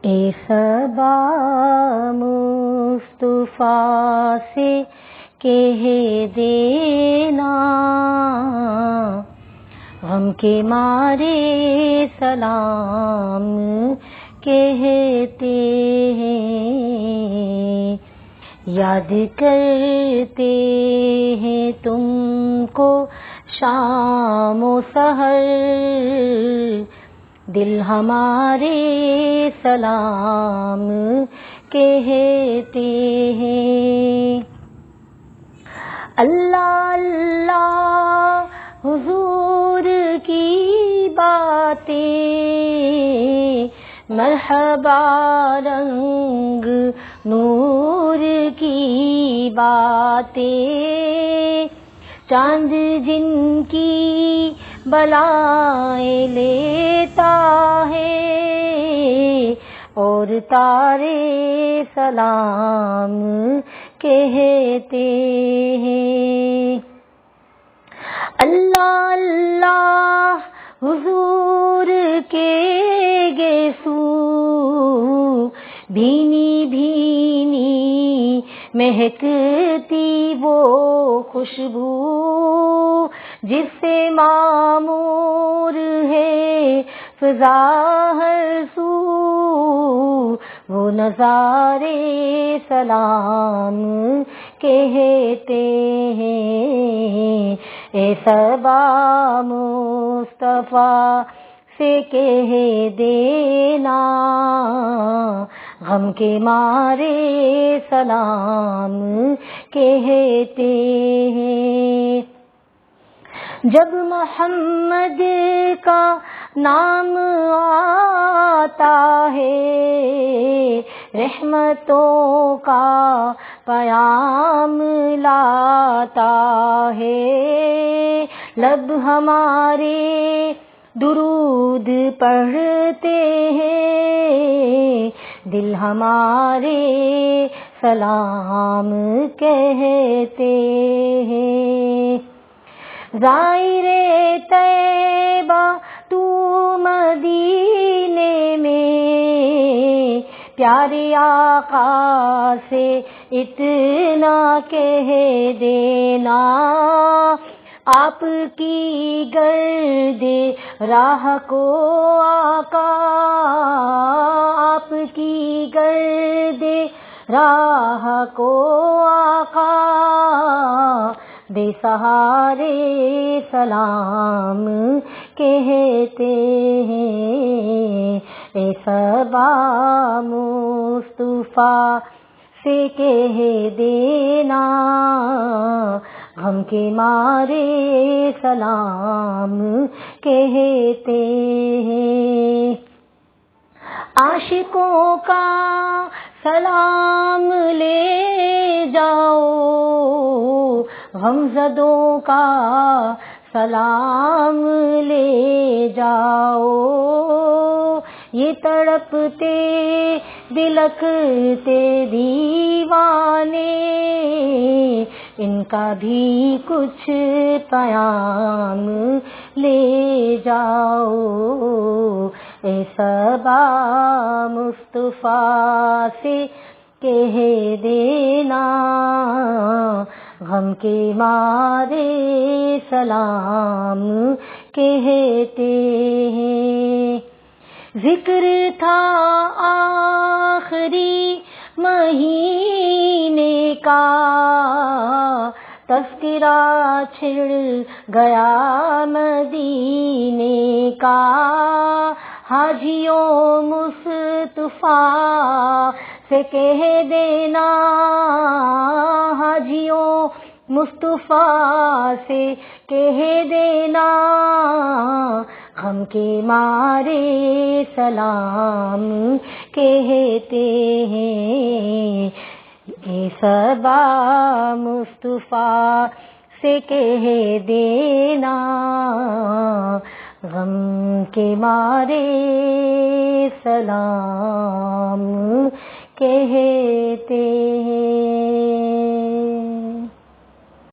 اے صبا مصطفیٰ سے کہہ دینا، غم کے مارے سلام کہتے ہیں، یاد کرتے ہیں تم کو شام و سحر، دل ہمارے سلام کہتے ہیں۔ اللہ اللہ حضور کی باتیں، مرحبا رنگ نور کی باتیں، چاند جن کی بلائیں لیتا ہے، اور تارے سلام کہتے ہیں۔ اللہ اللہ حضور کے گیسو، بھینی بھینی مہکتی وہ خوشبو، جس سے معمور ہے فضا ہر سو، وہ نظارے سلام کہتے ہیں۔ اے صبا مصطفیٰ سے کہہ دینا، غم کے مارے سلام کہتے ہیں۔ جب محمد کا نام آتا ہے، رحمتوں کا پیام لاتا ہے، لب ہمارے درود پڑھتے ہیں، دل ہمارے سلام کہتے ہیں۔ زائر طیبہ تو مدینے میں، پیارے آقا سے اتنا کہہ دینا، آپ کی گرد راہ کو آقا، آپ کی گرد راہ کو آقا، بے سہارے سلام کہتے ہیں۔ اے صبا مصطفیٰ سے کہہ دینا، غم کے مارے سلام کہتے ہیں۔ عاشقوں کا سلام لے جاؤ، غمزدوں کا سلام لے جاؤ، یہ تڑپتے بلکتے دیوانے، ان کا بھی کچھ پیام لے جاؤ۔ اے صبا مصطفیٰ سے کہہ دینا، غم کے مارے سلام کہتے ہیں۔ ذکر تھا آخری مہینے کا، تذکرہ چھڑ گیا مدینے کا، حاجیوں مصطفیٰ سے کہہ دینا، حاجیوں مصطفیٰ سے کہہ دینا، غم کے مارے سلام کہتے ہیں۔ اے صبا مصطفیٰ سے کہہ دینا، غم کے مارے سلام کہتے ہیں۔